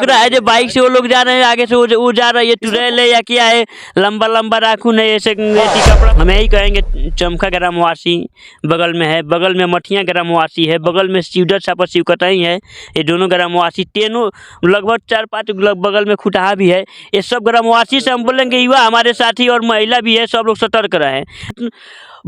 लग रहा है जो बाइक से वो लोग जा रहे हैं, आगे से वो जा रहा है, ये टुरेल है या क्या है, लंबा लंबा राखून है, ऐसे कपड़ा। हम यही कहेंगे चमका ग्रामवासी बगल में है, बगल में मठिया ग्रामवासी है, बगल में सिवडर छापर शिवकतई है, ये दोनों ग्रामवासी तीनों लगभग 4-5 बगल में खुटहा भी है। ये सब ग्रामवासी से हम बोलेंगे युवा हमारे साथी और महिला भी है, सब लोग सतर्क रहे।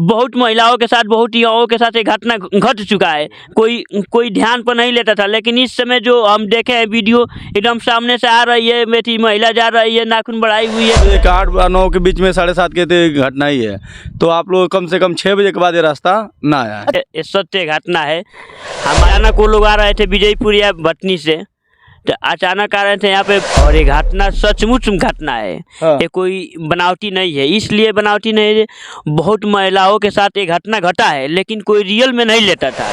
बहुत महिलाओं के साथ, बहुत युवाओं के साथ ये घटना घट चुका है, कोई ध्यान पर नहीं लेता था, लेकिन इस समय जो हम देखे हैं वीडियो एकदम सामने से आ रही है, बेटी महिला जा रही है, नाखून बढ़ाई हुई है। 8-9 के बीच में 7:30 के घटना ही है, तो आप लोग कम से कम 6 बजे के बाद ये रास्ता ना आया। ये सत्य घटना है। हमारा को लोग आ रहे थे विजयपुर या भटनी से, तो अचानक आ रहे थे यहाँ पे, और ये घटना सचमुच घटना है। ये कोई बनावटी नहीं है, इसलिए बनावटी नहीं है, बहुत महिलाओं के साथ ये घटना घटा है, लेकिन कोई रियल में नहीं लेता था।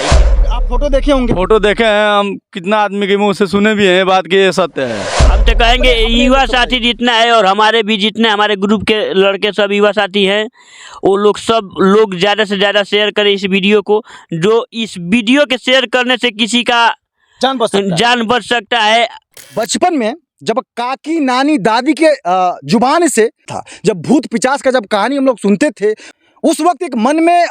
आप फोटो देखे होंगे? फोटो देखे हैं हम, कितना आदमी के मुंह से सुने भी हैं बात कि ये सत्य है। हम तो कहेंगे युवा साथी जितना है, और हमारे भी जितने हमारे ग्रुप के लड़के सब युवा साथी हैं, वो लोग सब लोग ज़्यादा से ज़्यादा शेयर करें इस वीडियो को। जो इस वीडियो के शेयर करने से किसी का जान बच सकता है। बचपन में जब काकी नानी दादी के जुबान से था, जब भूत पिचास का जब कहानी हम लोग सुनते थे, उस वक्त एक मन में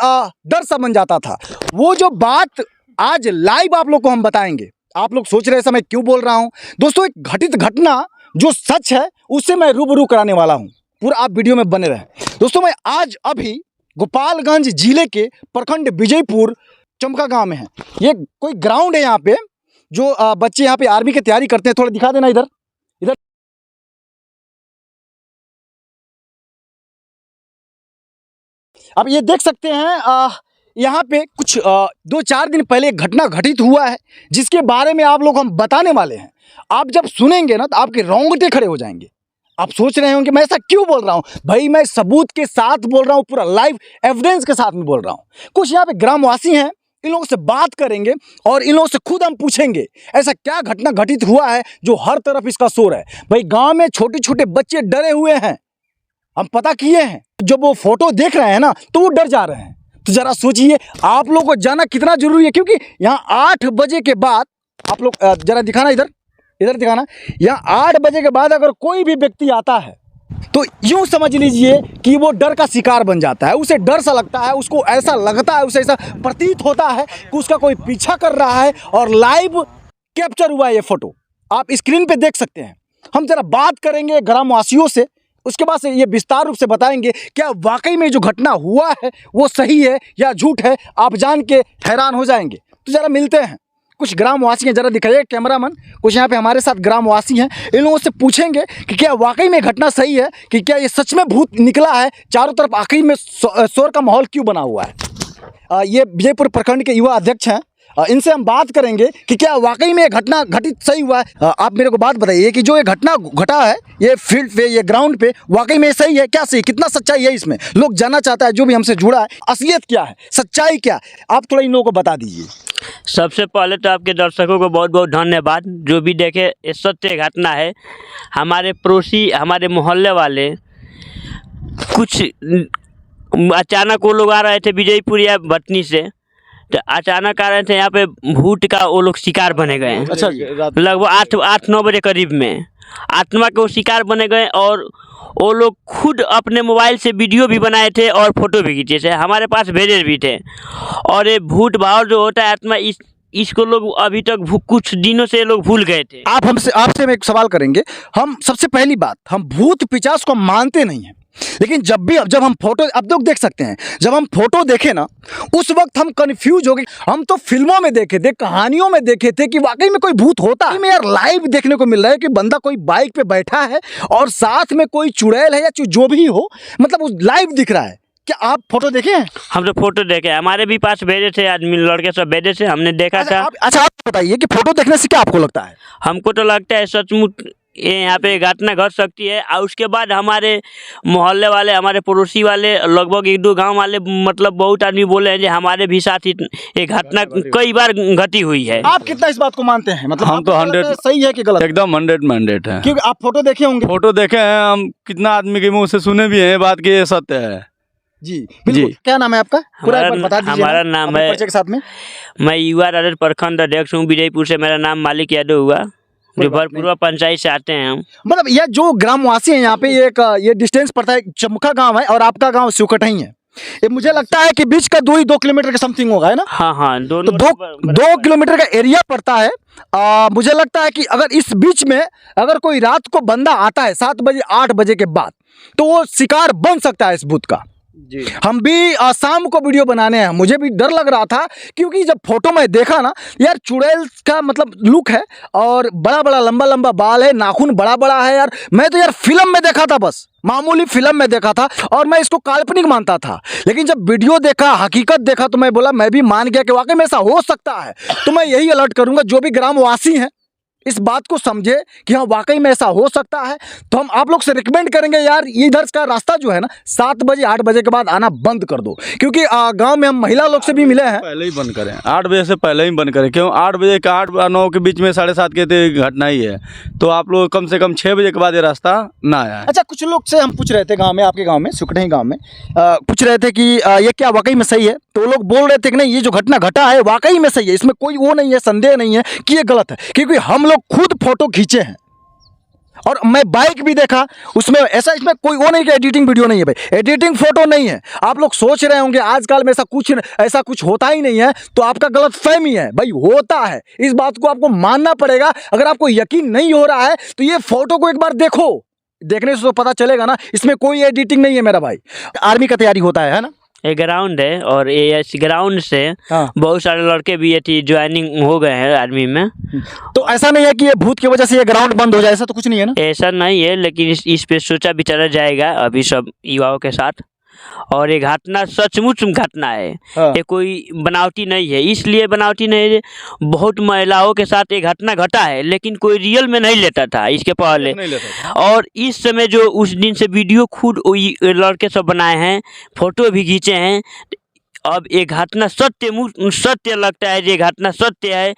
डर सा बन जाता था। वो जो बात आज लाइव आप लोग को हम बताएंगे। आप लोग सोच रहे समय क्यों बोल रहा हूं दोस्तों, एक घटित घटना जो सच है उससे मैं रूबरू कराने वाला हूं, पूरा आप वीडियो में बने रहें। दोस्तों मैं आज अभी गोपालगंज जिले के प्रखंड विजयपुर चमका गांव में है। ये कोई ग्राउंड है यहाँ पे, जो बच्चे यहाँ पे आर्मी की तैयारी करते हैं। थोड़ा दिखा देना इधर इधर। अब ये देख सकते हैं यहाँ पे कुछ 2-4 दिन पहले एक घटना घटित हुआ है, जिसके बारे में आप लोग हम बताने वाले हैं। आप जब सुनेंगे ना तो आपके रोंगटे खड़े हो जाएंगे। आप सोच रहे होंगे मैं ऐसा क्यों बोल रहा हूँ भाई, मैं सबूत के साथ बोल रहा हूँ, पूरा लाइव एविडेंस के साथ में बोल रहा हूँ। कुछ यहाँ पे ग्रामवासी हैं, इन लोगों से बात करेंगे और इन लोगों से खुद हम पूछेंगे ऐसा क्या घटना घटित हुआ है जो हर तरफ इसका शोर है। भाई गांव में छोटे छोटे बच्चे डरे हुए हैं, हम पता किए हैं। जब वो फोटो देख रहे हैं ना तो वो डर जा रहे हैं। तो जरा सोचिए आप लोगों को जाना कितना जरूरी है, क्योंकि यहाँ 8 बजे के बाद, आप लोग जरा दिखाना इधर इधर दिखाना, यहाँ 8 बजे के बाद अगर कोई भी व्यक्ति आता है तो यूं समझ लीजिए कि वो डर का शिकार बन जाता है। उसे डर सा लगता है, उसको ऐसा लगता है, उसे ऐसा प्रतीत होता है कि उसका कोई पीछा कर रहा है। और लाइव कैप्चर हुआ है ये फोटो, आप स्क्रीन पे देख सकते हैं। हम जरा बात करेंगे ग्रामवासियों से, उसके बाद से ये विस्तार रूप से बताएंगे क्या वाकई में जो घटना हुआ है वो सही है या झूठ है। आप जान के हैरान हो जाएंगे। तो जरा मिलते हैं कुछ ग्रामवासी हैं, जरा दिखाइए कैमरामैन। कुछ यहाँ पे हमारे साथ ग्रामवासी हैं, इन लोगों से पूछेंगे कि क्या वाकई में घटना सही है, कि क्या ये सच में भूत निकला है, चारों तरफ आखिरी में शोर का माहौल क्यों बना हुआ है। ये विजयपुर प्रखंड के युवा अध्यक्ष हैं, इनसे हम बात करेंगे कि क्या वाकई में ये घटना घटित सही हुआ है। आप मेरे को बात बताइए कि जो ये घटना घटा है ये फील्ड पे, ये ग्राउंड पे, वाकई में सही है क्या, सही कितना सच्चाई है इसमें, लोग जानना चाहता है जो भी हमसे जुड़ा है, असलियत क्या है, सच्चाई क्या है, आप थोड़ा इन लोगों को बता दीजिए। सबसे पहले तो आपके दर्शकों को बहुत बहुत धन्यवाद। जो भी देखे ये सत्य घटना है। हमारे पड़ोसी, हमारे मोहल्ले वाले, कुछ अचानक वो लोग आ रहे थे विजयपुर या भटनी से, तो अचानक आ रहे थे यहाँ पे, भूत का वो लोग शिकार बने गए। अच्छा, लगभग 8-9 बजे करीब में आत्मा के वो शिकार बने गए, और वो लोग खुद अपने मोबाइल से वीडियो भी बनाए थे और फोटो भी खींचे थे, हमारे पास भेजे भी थे। और ये भूत भाव जो होता है आत्मा, इसको लोग अभी तक कुछ दिनों से लोग भूल गए थे। आपसे हम एक सवाल करेंगे। हम सबसे पहली बात, हम भूत पिचास को मानते नहीं हैं, लेकिन जब हम फोटो, अब लोग देख सकते हैं, जब हम फोटो देखे ना उस वक्त हम कंफ्यूज हो गए। हम तो फिल्मों में देखे थे, कहानियों में देखे थे कि वाकई में कोई भूत होता है। यार लाइव देखने को मिल रहा है कि बंदा कोई बाइक पे बैठा है और साथ में कोई चुड़ैल है या जो भी हो, मतलब वो लाइव दिख रहा है। क्या आप फोटो देखे हैं? हम तो फोटो देखे, हमारे भी पास भेजे थे आदमी, लड़के सब भेजे थे, हमने देखा था। अच्छा आप बताइए कि फोटो देखने से क्या आपको लगता है? हमको तो लगता है सचमुच ये यहाँ पे घटना घट सकती है। और उसके बाद हमारे मोहल्ले वाले, हमारे पड़ोसी वाले, लगभग 1-2 गांव वाले, मतलब बहुत आदमी बोले हैं कि हमारे भी साथ ये घटना कई बार घटी हुई है। आप कितना इस बात को मानते हैं? मतलब हम तो 100 सही है कि गलत? एकदम 100% है, क्योंकि आप फोटो देखे होंगे। फोटो देखे हैं हम, कितना आदमी के मुंह से सुने भी हैं बात कि ये सत्य है। जी बिल्कुल। क्या नाम है आपका? पूरा एक बार बता दीजिए। हमारा नाम है, परिचय के साथ में। मैं युवा राजद प्रखंड अध्यक्ष हूँ विजयपुर से। मेरा नाम मालिक यादव हुआ, जो भरपूरा पंचायत से आते हैं हम। मतलब ये जो ग्रामवासी हैं यहाँ पे, ये डिस्टेंस पड़ता है, चमका गांव है और आपका गांव सिवकटही है। ये मुझे लगता है कि बीच का दूरी 2 किलोमीटर का समथिंग होगा, है ना? हाँ, दोनों तो 2 किलोमीटर का एरिया पड़ता है। मुझे लगता है कि अगर इस बीच में अगर कोई रात को बंदा आता है 7 बजे 8 बजे के बाद, तो वो शिकार बन सकता है इस भूत का जी। हम भी शाम को वीडियो बनाने हैं, मुझे भी डर लग रहा था, क्योंकि जब फोटो में देखा ना यार, चुड़ैल का मतलब लुक है और बड़ा बड़ा लंबा लंबा बाल है, नाखून बड़ा बड़ा है यार। मैं तो यार फिल्म में देखा था, बस मामूली फिल्म में देखा था और मैं इसको काल्पनिक मानता था, लेकिन जब वीडियो देखा, हकीकत देखा, तो मैं बोला, मैं भी मान गया कि वाकई में ऐसा हो सकता है। तो मैं यही अलर्ट करूंगा, जो भी ग्रामवासी हैं इस बात को समझे कि हाँ वाकई में ऐसा हो सकता है। तो हम आप लोग से रिकमेंड करेंगे यार, इधर का रास्ता जो है ना 7 बजे 8 बजे के बाद आना बंद कर दो, क्योंकि गांव में हम महिला लोग से भी मिले हैं। पहले ही बंद करें, 8 बजे से पहले ही बंद करें, क्यों 8 बजे का 8 और 9 के बीच में 7:30 के तो घटना ही है। तो आप लोग कम से कम 6 बजे के बाद ये रास्ता ना आया। अच्छा, कुछ लोग से हम पूछ रहे थे गाँव में, आपके गाँव में, सिवकटही गाँव में पूछ रहे थे कि ये क्या वाकई में सही है? तो लोग बोल रहे थे कि नहीं, ये जो घटना घटा है वाकई में सही है, इसमें कोई वो नहीं है, संदेह नहीं है कि ये गलत है, क्योंकि हम लोग खुद फोटो खींचे हैं और मैं बाइक भी देखा, उसमें ऐसा, इसमें कोई वो नहीं कि एडिटिंग वीडियो नहीं है भाई, एडिटिंग फोटो नहीं है। आप लोग सोच रहे होंगे आजकल में ऐसा कुछ होता ही नहीं है, तो आपका गलत फहमी है भाई, होता है। इस बात को आपको मानना पड़ेगा। अगर आपको यकीन नहीं हो रहा है तो ये फोटो को एक बार देखो, देखने से तो पता चलेगा ना, इसमें कोई एडिटिंग नहीं है मेरा भाई। आर्मी का तैयारी होता है ना? ये ग्राउंड है और ये इस ग्राउंड से बहुत सारे लड़के भी ये ज्वाइनिंग हो गए हैं आर्मी में। तो ऐसा नहीं है कि ये भूत की वजह से ये ग्राउंड बंद हो जाए, ऐसा तो कुछ नहीं है ना? ऐसा नहीं है, लेकिन इस पे सोचा विचारा जाएगा अभी सब युवाओं के साथ। और ये घटना सचमुच घटना है, ये कोई बनावटी नहीं है। इसलिए बनावटी नहीं है, बहुत महिलाओं के साथ ये घटना घटा है, लेकिन कोई रियल में नहीं लेता था इसके पहले। और इस समय जो उस दिन से वीडियो खुद लड़के सब बनाए हैं, फोटो भी खींचे हैं। अब ये घटना सत्य लगता है, ये घटना सत्य है।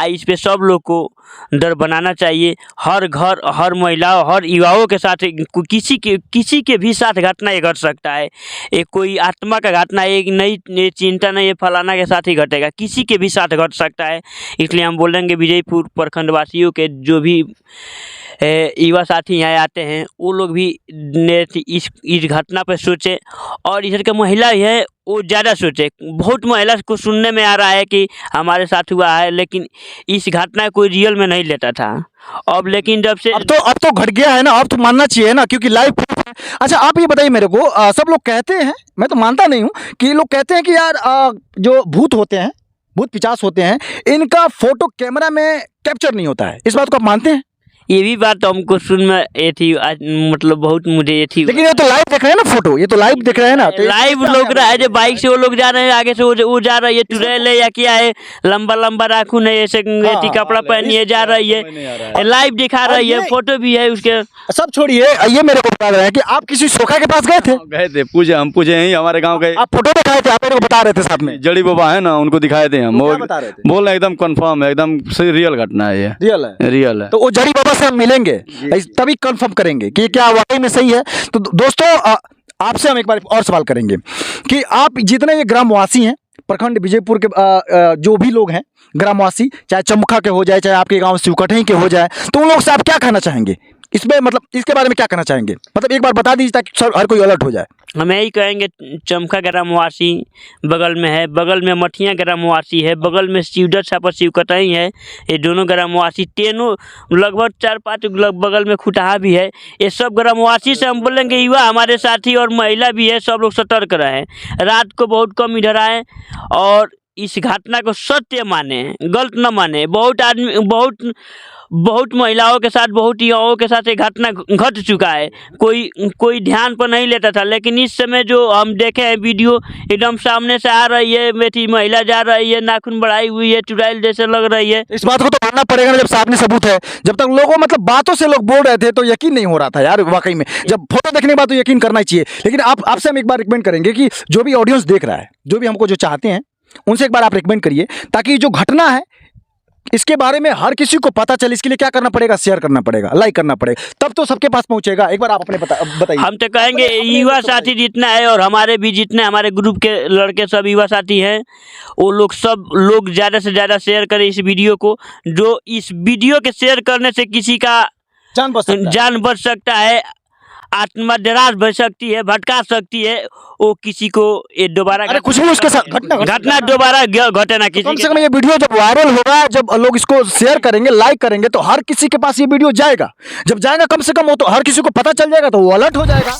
इस पे सब लोग को डर बनाना चाहिए। हर घर, हर महिलाओं, हर युवाओं के साथ, किसी के भी साथ घटना ये घट सकता है। ये कोई आत्मा का घटना, एक नई चिंता नहीं है फलाना के साथ ही घटेगा, किसी के भी साथ घट सकता है। इसलिए हम बोलेंगे विजयपुर प्रखंड वासियों के जो भी युवा साथी यहाँ आते हैं, वो लोग भी इस घटना पर सोचें, और इधर के महिला है वो ज़्यादा सोचे। बहुत महिला को सुनने में आ रहा है कि हमारे साथ हुआ है, लेकिन इस घटना कोई रियल में नहीं लेता था। अब लेकिन जब से अब तो घट गया है ना, अब तो मानना चाहिए ना, क्योंकि लाइव प्रूफ है। अच्छा, आप ये बताइए मेरे को, सब लोग कहते हैं, मैं तो मानता नहीं हूँ, कि लोग कहते हैं कि यार जो भूत होते हैं, भूत पिशाच होते हैं, इनका फोटो कैमरा में कैप्चर नहीं होता है। इस बात को आप मानते हैं? ये भी बात हमको सुन में ये थी, मतलब बहुत मुझे ये थी। लेकिन ये तो लाइव देख रहे हैं ना, फोटो ये तो लाइव देख रहे हैं ना, तो लाइव लोग रहा है, जो बाइक से वो लोग जा रहे हैं, आगे से वो जा रही है, चुड़ैल है या क्या है, लंबा लंबा नाखून है, ऐसे कपड़ा पहनी है, जा रही है, लाइव दिखा रही है, फोटो भी है उसके। सब छोड़िए, ये मेरे को बता रहे हैं कि आप किसी सोखा के पास गए थे? पूछे, हम पूछे यही हमारे गाँव के। आप फोटो दिखाए थे, आप मेरे को बता रहे थे साथ में? जड़ी बाबा है ना, उनको दिखाए थे हम। बोल रहे एकदम कंफर्म है, एकदम रियल घटना है, ये रियल है। तो वो जड़ी बाबा से हम मिलेंगे, तभी कंफर्म करेंगे कि क्या वाकई में सही है। तो दोस्तों, आपसे हम एक बार और सवाल करेंगे कि आप जितने ये ग्रामवासी हैं, प्रखंड विजयपुर के जो भी लोग हैं ग्रामवासी, चाहे चमका के हो जाए, चाहे आपके गांव सिवकटही के हो जाए, तो उन लोग से आप क्या कहना चाहेंगे इसमें, मतलब इसके बारे में क्या कहना चाहेंगे? मतलब एक बार बता दीजिए ताकि सब हर कोई अलर्ट हो जाए। हम यही कहेंगे, चमका ग्रामवासी बगल में है, बगल में मठिया ग्रामवासी है, बगल में शिवदर छापर सिवकटही है। ये दोनों ग्रामवासी तीनों लगभग 4-5 बगल में खुटहा भी है। ये सब ग्रामवासी से हम बोलेंगे युवा हमारे साथी और महिला भी है, सब लोग सतर्क रहें, रात को बहुत कम इधर आए और इस घटना को सत्य माने, गलत न माने। बहुत महिलाओं के साथ, बहुत युवाओं के साथ ये घटना घट चुका है, कोई ध्यान पर नहीं लेता था, लेकिन इस समय जो हम देखे हैं वीडियो, एकदम सामने से आ रही है, बेटी महिला जा रही है, नाखून बढ़ाई हुई है, चुड़ैल जैसे लग रही है। इस बात को तो मानना पड़ेगा ना, जब सामने सबूत है। जब तक लोगों मतलब बातों से लोग बोल रहे थे तो यकीन नहीं हो रहा था यार, वाकई में जब फोटो देखने के बाद तो यकीन करना ही चाहिए। लेकिन आपसे हम एक बार रिकमेंड करेंगे कि जो भी ऑडियंस देख रहा है, जो भी हमको जो चाहते हैं, उनसे एक बार आप रिकमेंड करिए, ताकि जो घटना है इसके बारे में हर किसी को पता चले, इसके लिए क्या करना पड़ेगा? शेयर करना पड़ेगा, लाइक करना पड़ेगा, तब तो सबके पास पहुंचेगा। एक बार आप अपने बताइए। हम तो कहेंगे युवा साथी जितना है और हमारे भी जितने हमारे ग्रुप के लड़के सब युवा साथी हैं, वो लोग सब लोग ज़्यादा से ज़्यादा शेयर करें इस वीडियो को। जो इस वीडियो के शेयर करने से किसी का जान बच सकता है। आत्मा निराश बच सकती है, भटका सकती है, वो किसी को ये दोबारा अरे कुछ भी उसके साथ घटना दोबारा घटे ना किसी कम से के कम ये वीडियो जब वायरल होगा, जब लोग इसको शेयर करेंगे, लाइक करेंगे, तो हर किसी के पास ये वीडियो जाएगा। जब जाएगा कम से कम वो तो हर किसी को पता चल जाएगा, तो वो अलर्ट हो जाएगा।